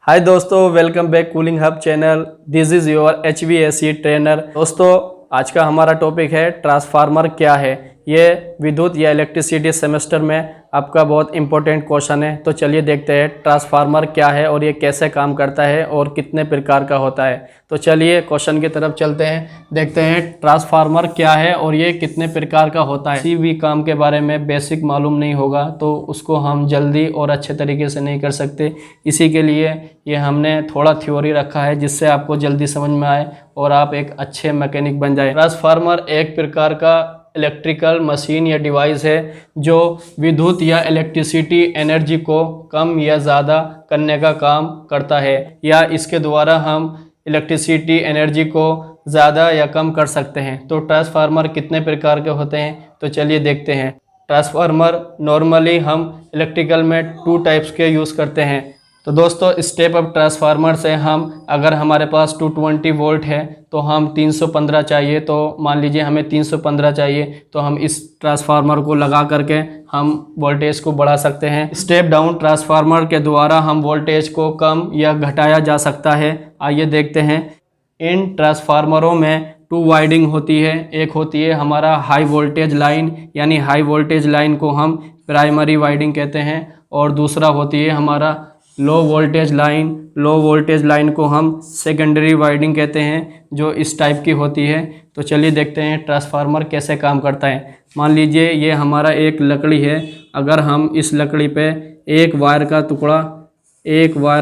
हाय दोस्तों, welcome back cooling hub channel. This is your HVAC trainer. दोस्तों, आज का हमारा टॉपिक है ट्रांसफार्मर क्या है। ये विद्युत या इलेक्ट्रिसिटी सेमेस्टर में आपका बहुत इंपॉर्टेंट क्वेश्चन है। तो चलिए देखते हैं ट्रांसफार्मर क्या है और ये कैसे काम करता है और कितने प्रकार का होता है। तो चलिए क्वेश्चन की तरफ चलते हैं, देखते हैं ट्रांसफार्मर क्या है और ये कितने प्रकार का होता है। किसी भी काम के बारे में बेसिक मालूम नहीं होगा तो उसको हम जल्दी और अच्छे तरीके से नहीं कर सकते। इसी के लिए ये हमने थोड़ा थ्योरी रखा है जिससे आपको जल्दी समझ में आए और आप एक अच्छे मैकेनिक बन जाए। ट्रांसफार्मर एक प्रकार का इलेक्ट्रिकल मशीन या डिवाइस है जो विद्युत या इलेक्ट्रिसिटी एनर्जी को कम या ज़्यादा करने का काम करता है, या इसके द्वारा हम इलेक्ट्रिसिटी एनर्जी को ज़्यादा या कम कर सकते हैं। तो ट्रांसफार्मर कितने प्रकार के होते हैं, तो चलिए देखते हैं। ट्रांसफार्मर नॉर्मली हम इलेक्ट्रिकल में 2 टाइप्स के यूज़ करते हैं। तो दोस्तों, स्टेप अप ट्रांसफार्मर से हम, अगर हमारे पास 220 वोल्ट है तो हम 315 चाहिए, तो मान लीजिए हमें 315 चाहिए, तो हम इस ट्रांसफार्मर को लगा करके हम वोल्टेज को बढ़ा सकते हैं। स्टेप डाउन ट्रांसफार्मर के द्वारा हम वोल्टेज को कम या घटाया जा सकता है। आइए देखते हैं। इन ट्रांसफार्मरों में 2 वाइंडिंग होती है। एक होती है हमारा हाई वोल्टेज लाइन, यानी हाई वोल्टेज लाइन को हम प्राइमरी वाइंडिंग कहते हैं, और दूसरा होती है हमारा low voltage line. Low voltage line को हम सेकेंडरी वाइंडिंग कहते हैं, जो इस टाइप की होती है। तो चलिए देखते हैं ट्रांसफार्मर कैसे काम करता है। मान लीजिए ये हमारा एक लकड़ी है। अगर हम इस लकड़ी पे एक वायर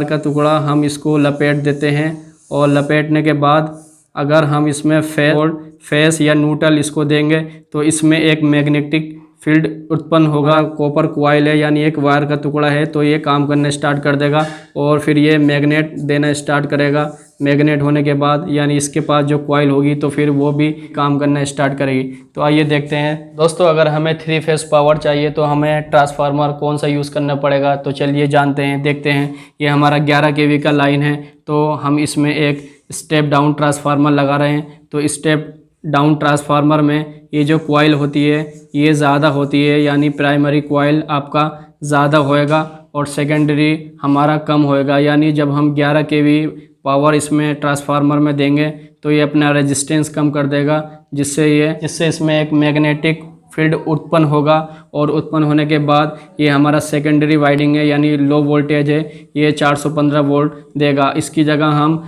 का टुकड़ा हम इसको लपेट देते हैं, और लपेटने के बाद अगर हम इसमें फेस या न्यूट्रल इसको देंगे तो इसमें एक मैग्नेटिक फील्ड उत्पन्न होगा। कॉपर कॉइल है, यानी एक वायर का टुकड़ा है, तो ये काम करना स्टार्ट कर देगा और फिर ये मैग्नेट देना स्टार्ट करेगा। मैग्नेट होने के बाद यानी इसके पास जो कॉइल होगी तो फिर वो भी काम करना स्टार्ट करेगी। तो आइए देखते हैं दोस्तों, अगर हमें 3 फेस पावर चाहिए तो हमें ट्रांसफार्मर कौन सा यूज़ करना पड़ेगा, तो चलिए जानते हैं, देखते हैं। ये हमारा 11 kV का लाइन है, तो हम इसमें एक स्टेप डाउन ट्रांसफार्मर लगा रहे हैं। तो स्टेप डाउन ट्रांसफार्मर में ये जो कॉइल होती है ये ज़्यादा होती है, यानी प्राइमरी कॉइल आपका ज़्यादा होएगा और सेकेंडरी हमारा कम होएगा। यानी जब हम 11 kV पावर इसमें ट्रांसफार्मर में देंगे तो ये अपना रेजिस्टेंस कम कर देगा, जिससे इसमें एक मैग्नेटिक फील्ड उत्पन्न होगा, और उत्पन्न होने के बाद ये हमारा सेकेंडरी वाइंडिंग है, यानी लो वोल्टेज है, ये 415 वोल्ट देगा। इसकी जगह हम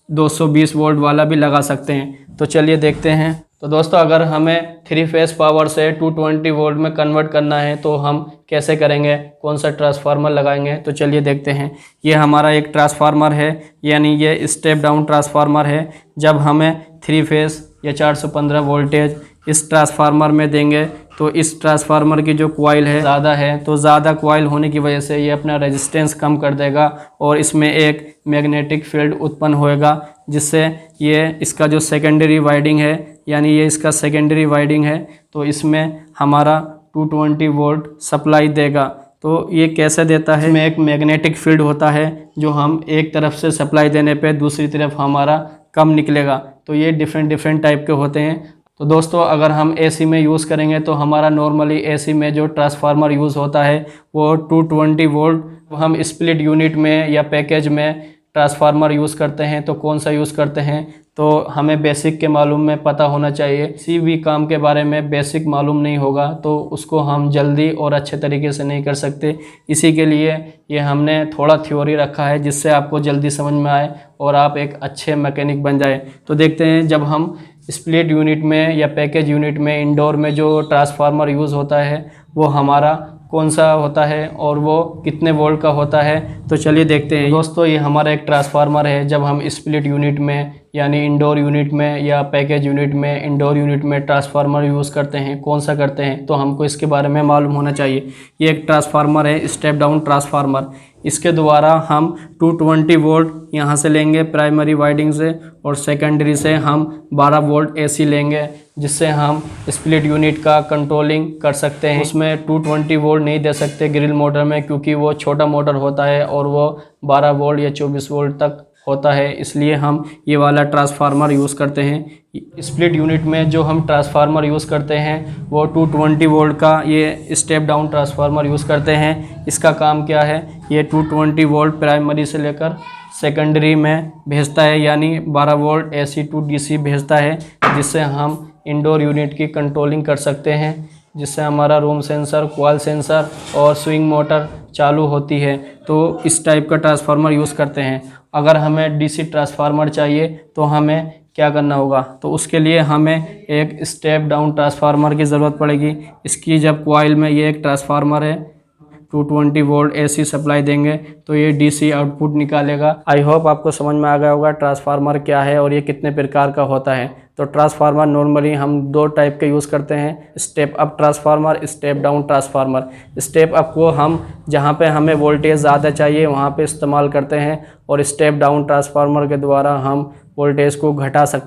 220 वोल्ट वाला भी लगा सकते हैं। तो चलिए देखते हैं। तो दोस्तों, अगर हमें 3 फेस पावर से 220 वोल्ट में कन्वर्ट करना है तो हम कैसे करेंगे, कौन सा ट्रांसफार्मर लगाएंगे, तो चलिए देखते हैं। ये हमारा एक ट्रांसफार्मर है, यानी ये स्टेप डाउन ट्रांसफार्मर है। जब हमें 3 फेस या 415 वोल्टेज इस ट्रांसफार्मर में देंगे तो इस ट्रांसफार्मर की जो कॉइल है ज़्यादा है, तो ज़्यादा कॉइल होने की वजह से ये अपना रेजिस्टेंस कम कर देगा और इसमें एक मैग्नेटिक फील्ड उत्पन्न होएगा, जिससे ये इसका जो सेकेंडरी वाइंडिंग है, यानी ये इसका सेकेंडरी वाइंडिंग है, तो इसमें हमारा 220 वोल्ट सप्लाई देगा। तो ये कैसे देता है, इसमें एक मैग्नेटिक फील्ड होता है जो हम एक तरफ से सप्लाई देने पे दूसरी तरफ हमारा कम निकलेगा। तो ये डिफरेंट टाइप के होते हैं। तो दोस्तों, अगर हम AC में यूज़ करेंगे तो हमारा नॉर्मली AC में जो ट्रांसफार्मर यूज़ होता है वो 220 वोल्ट। हम स्प्लिट यूनिट में या पैकेज में ट्रांसफार्मर यूज़ करते हैं, तो कौन सा यूज़ करते हैं, तो हमें बेसिक के मालूम में पता होना चाहिए। किसी भी काम के बारे में बेसिक मालूम नहीं होगा तो उसको हम जल्दी और अच्छे तरीके से नहीं कर सकते। इसी के लिए ये हमने थोड़ा थ्योरी रखा है जिससे आपको जल्दी समझ में आए और आप एक अच्छे मैकेनिक बन जाए। तो देखते हैं, जब हम स्प्लिट यूनिट में या पैकेज यूनिट में इंडोर में जो ट्रांसफार्मर यूज़ होता है वो हमारा कौन सा होता है और वो कितने वोल्ट का होता है, तो चलिए देखते हैं। दोस्तों, ये हमारा एक ट्रांसफार्मर है। जब हम स्प्लिट यूनिट में यानी इंडोर यूनिट में या पैकेज यूनिट में, इंडोर यूनिट में ट्रांसफार्मर यूज़ करते हैं, कौन सा करते हैं, तो हमको इसके बारे में मालूम होना चाहिए। ये एक ट्रांसफार्मर है, स्टेप डाउन ट्रांसफार्मर। इसके द्वारा हम 220 वोल्ट यहाँ से लेंगे प्राइमरी वाइंडिंग से, और सेकेंडरी से हम 12 वोल्ट AC लेंगे, जिससे हम स्प्लिट यूनिट का कंट्रोलिंग कर सकते हैं। उसमें 220 वोल्ट नहीं दे सकते ग्रिल मोटर में, क्योंकि वो छोटा मोटर होता है और वो 12 वोल्ट या 24 वोल्ट तक होता है, इसलिए हम ये वाला ट्रांसफार्मर यूज़ करते हैं। स्प्लिट यूनिट में जो हम ट्रांसफार्मर यूज़ करते हैं वो 220 वोल्ट का ये स्टेप डाउन ट्रांसफार्मर यूज़ करते हैं। इसका काम क्या है, ये 220 वोल्ट प्राइमरी से लेकर सेकेंडरी में भेजता है, यानी 12 वोल्ट AC टू DC भेजता है, जिससे हम इंडोर यूनिट की कंट्रोलिंग कर सकते हैं, जिससे हमारा रूम सेंसर, कॉइल सेंसर और स्विंग मोटर चालू होती है। तो इस टाइप का ट्रांसफार्मर यूज़ करते हैं। अगर हमें DC ट्रांसफार्मर चाहिए तो हमें क्या करना होगा, तो उसके लिए हमें एक स्टेप डाउन ट्रांसफार्मर की ज़रूरत पड़ेगी। इसकी जब कॉइल में ये एक ट्रांसफार्मर है 220 वोल्ट AC सप्लाई देंगे तो ये DC आउटपुट निकालेगा। आई होप आपको समझ में आ गया होगा ट्रांसफार्मर क्या है और ये कितने प्रकार का होता है। तो ट्रांसफार्मर नॉर्मली हम दो टाइप के यूज़ करते हैं, step up transformer, step down transformer. Step up को हम जहाँ पे हमें वोल्टेज ज़्यादा चाहिए वहाँ पे इस्तेमाल करते हैं, और स्टेप डाउन ट्रांसफार्मर के द्वारा हम वोल्टेज को घटा सकते हैं।